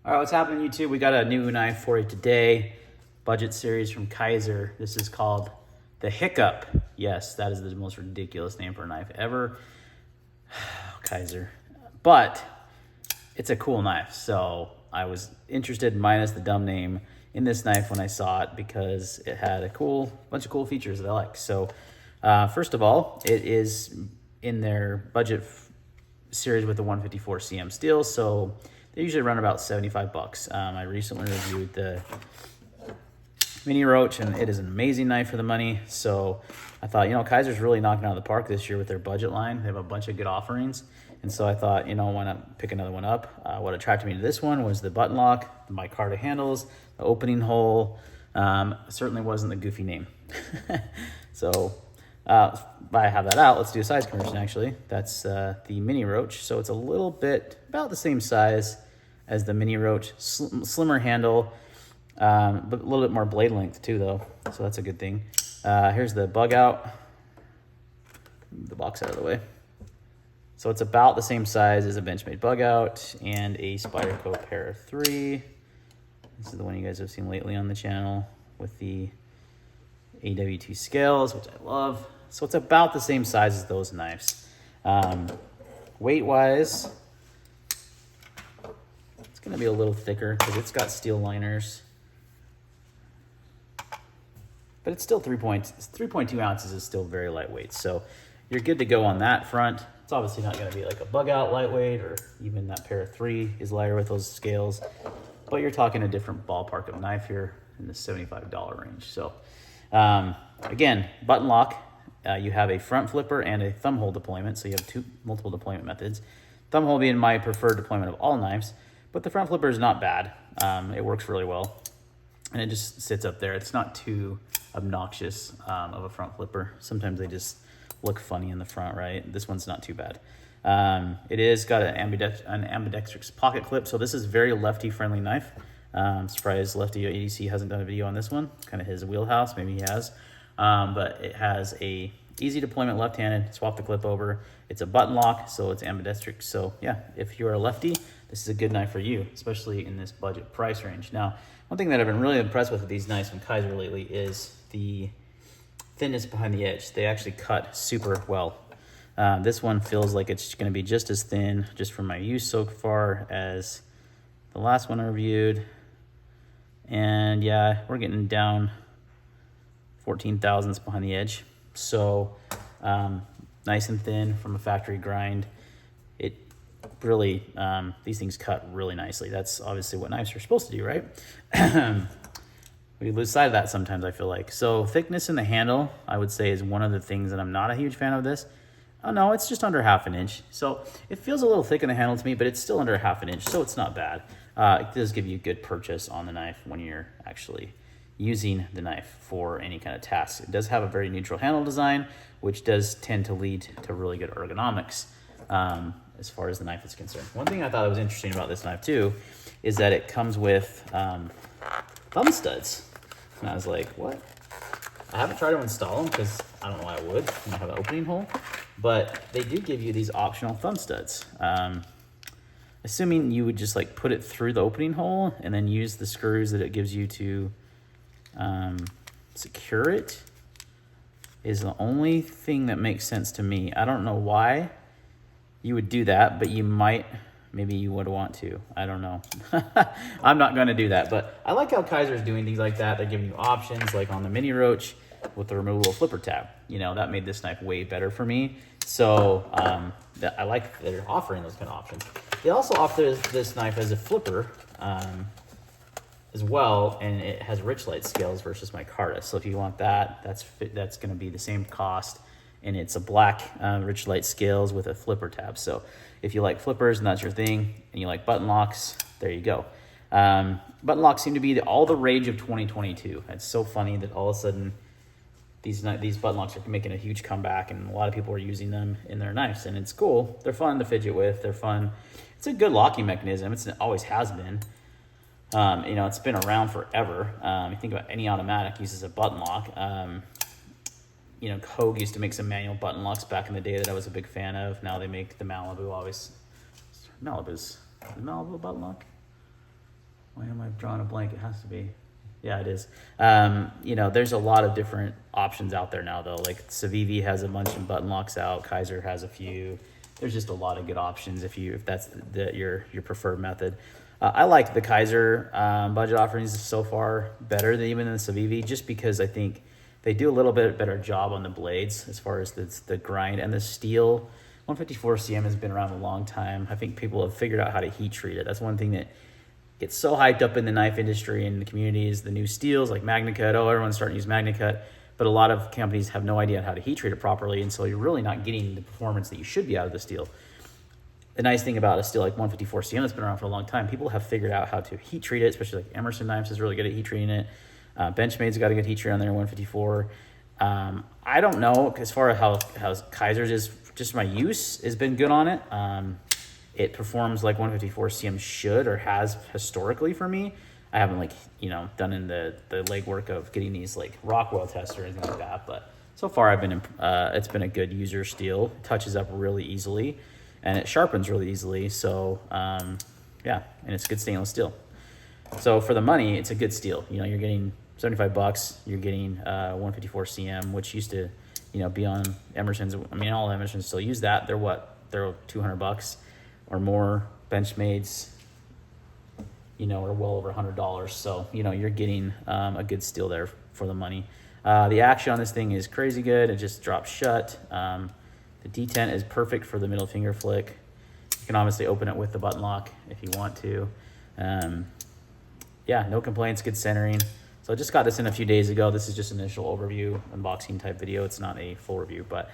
All right, what's happening, YouTube? We got a new knife for you today. Budget series from Kizer. This is called the Hic-Cup. Yes, that is the most ridiculous name for a knife ever. Kizer. But it's a cool knife. So I was interested, minus the dumb name, in this knife when I saw it because it had a bunch of cool features that I like. So first of all, it is in their budget series with the 154 cm steel. So they usually run about 75 bucks. I recently reviewed the Mini Roach, and it is an amazing knife for the money. So I thought, Kizer's really knocking out of the park this year with their budget line. They have a bunch of good offerings. And so I thought, why not pick another one up? What attracted me to this one was the button lock, the micarta handles, the opening hole. Certainly wasn't the goofy name. So I have that out. Let's do a size comparison, actually. That's the Mini Roach. So it's a little bit, about the same size as the Mini Roach. Slimmer handle, but a little bit more blade length too, though. So that's a good thing. Here's the bug out. Move the box out of the way. So it's about the same size as a Benchmade bug out and a Spyderco Para 3. This is the one you guys have seen lately on the channel with the AW2 scales, which I love. So it's about the same size as those knives. Weight-wise, it's going to be a little thicker because it's got steel liners. But it's still 3.2 ounces is still very lightweight. So you're good to go on that front. It's obviously not going to be like a bug out lightweight, or even that Para 3 is lighter with those scales. But you're talking a different ballpark of knife here in the $75 range. So again, button lock. You have a front flipper and a thumb hole deployment. So you have multiple deployment methods. Thumb hole being my preferred deployment of all knives. But the front flipper is not bad. It works really well. And it just sits up there. It's not too obnoxious of a front flipper. Sometimes they just look funny in the front, right? This one's not too bad. It is got an ambidextrous pocket clip. So this is very lefty friendly knife. I'm surprised Lefty ADC hasn't done a video on this one. Kind of his wheelhouse, maybe he has. But it has a easy deployment left-handed, swap the clip over. It's a button lock, so it's ambidextrous. So yeah, if you're a lefty, this is a good knife for you, especially in this budget price range. Now, one thing that I've been really impressed with these knives from Kizer lately is the thinness behind the edge. They actually cut super well. This one feels like it's going to be just as thin, just from my use so far, as the last one I reviewed. And yeah, we're getting down 14 thousandths behind the edge. So nice and thin from a factory grind. It really, these things cut really nicely. That's obviously what knives are supposed to do, right? We lose sight of that sometimes, I feel like. So thickness in the handle, I would say, is one of the things that I'm not a huge fan of this. Oh no, it's just under ½ inch. So it feels a little thick in the handle to me, but it's still under ½ inch, so it's not bad. It does give you a good purchase on the knife when you're actually using the knife for any kind of task. It does have a very neutral handle design, which does tend to lead to really good ergonomics as far as the knife is concerned. One thing I thought was interesting about this knife too is that it comes with thumb studs. And I was like, what? I haven't tried to install them because I don't know why I would when I have an opening hole, but they do give you these optional thumb studs. Assuming you would just like put it through the opening hole and then use the screws that it gives you to secure it is the only thing that makes sense to me. I don't know why you would do that, but you might. Maybe you would want to. I don't know. I'm not going to do that. But I like how Kizer's doing things like that. They're giving you options, like on the Mini Roach with the removable flipper tab. That made this knife way better for me. So I like that they're offering those kind of options. They also offer this knife as a flipper as well, and it has Richlight scales versus micarta. So if you want that, that's going to be the same cost. And it's a black Richlight scales with a flipper tab. So if you like flippers and that's your thing, and you like button locks, there you go. Button locks seem to be all the rage of 2022. It's so funny that all of a sudden these button locks are making a huge comeback, and a lot of people are using them in their knives, and it's cool. They're fun to fidget with. They're fun. It's a good locking mechanism. It always has been. It's been around forever. You think about any automatic uses a button lock. Hogue used to make some manual button locks back in the day that I was a big fan of. Now they make the Malibu Malibu's button lock. drawing a blank. It has to be. Yeah, it is. You know, there's a lot of different options out there now, though. Like Civivi has a bunch of button locks out. Kizer has a few. There's just a lot of good options if that's your preferred method. I like the Kizer budget offerings so far better than even the Civivi, just because I think they do a little bit better job on the blades as far as the grind and the steel. 154 CM has been around a long time. I think people have figured out how to heat treat it. That's one thing that gets so hyped up in the knife industry and the community is the new steels like MagnaCut. Oh, everyone's starting to use MagnaCut, but a lot of companies have no idea how to heat treat it properly, and so you're really not getting the performance that you should be out of the steel. The nice thing about a steel like 154 CM that's been around for a long time, people have figured out how to heat treat it, especially like Emerson Knives is really good at heat treating it. Benchmade's got a good heat treat on there, 154. I don't know as far as how Kizer's is, just my use has been good on it. It performs like 154 CM should or has historically for me. I haven't like, you know, done in the legwork of getting these like Rockwell tests or anything like that, but so far I've been, it's been a good user steel. It touches up really easily and it sharpens really easily. So, yeah, and it's good stainless steel. So for the money, it's a good steel. You know, you're getting $75, you're getting 154 CM, which used to, you know, be on Emerson's. I mean, all Emersons still use that. They're what? They're $200 or more. Benchmades, you know, are well over $100. So, you know, you're getting a good steel there for the money. The action on this thing is crazy good. It just drops shut. The detent is perfect for the middle finger flick. You can obviously open it with the button lock if you want to. Yeah, no complaints, good centering. So I just got this in a few days ago. This is just an initial overview, unboxing type video. It's not a full review, but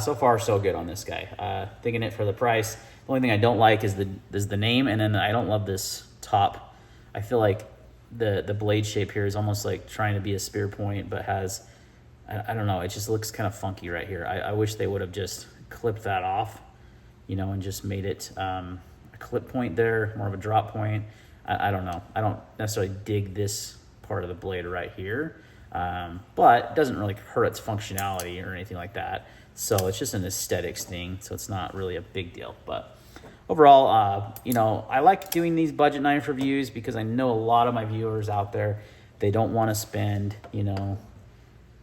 so far so good on this guy. Thinking it for the price. The only thing I don't like is the name, and then I don't love this top. I feel like the blade shape here is almost like trying to be a spear point, but has, I don't know, it just looks kind of funky right here. I wish they would have just clipped that off, you know, and just made it a clip point there, more of a drop point. I don't know. I don't necessarily dig this part of the blade right here, but it doesn't really hurt its functionality or anything like that. So it's just an aesthetics thing. So it's not really a big deal. But overall, you know, I like doing these budget knife reviews because I know a lot of my viewers out there, they don't want to spend, you know,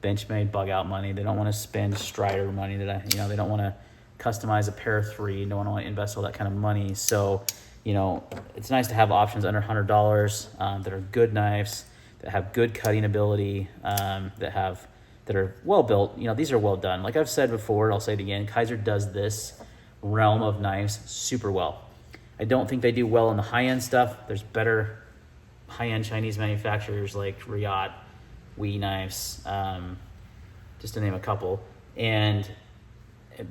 Benchmade bug out money. They don't want to spend Strider money you know, they don't want to customize a pair of 3. They don't want to invest all that kind of money. So, you know, it's nice to have options under $100 that are good knives, that have good cutting ability, that are well built. You know, these are well done. Like I've said before, I'll say it again, Kizer does this realm of knives super well. I don't think they do well in the high-end stuff. There's better high-end Chinese manufacturers like Riot, Wee Knives, just to name a couple, and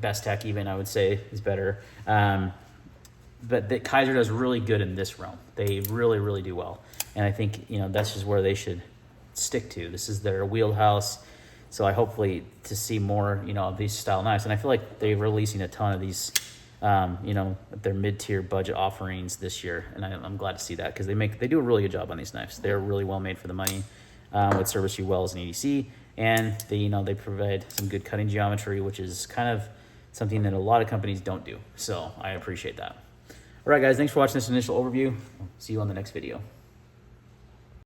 Best Tech even, I would say, is better. But the Kizer does really good in this realm. They really, really do well. And I think, you know, that's just where they should stick to. This is their wheelhouse. So I hopefully to see more, you know, of these style knives. And I feel like they're releasing a ton of these, you know, their mid-tier budget offerings this year. And I'm glad to see that because they do a really good job on these knives. They're really well made for the money, would service you well as an EDC. And they, you know, they provide some good cutting geometry, which is kind of something that a lot of companies don't do. So I appreciate that. All right, guys, thanks for watching this initial overview. See you on the next video.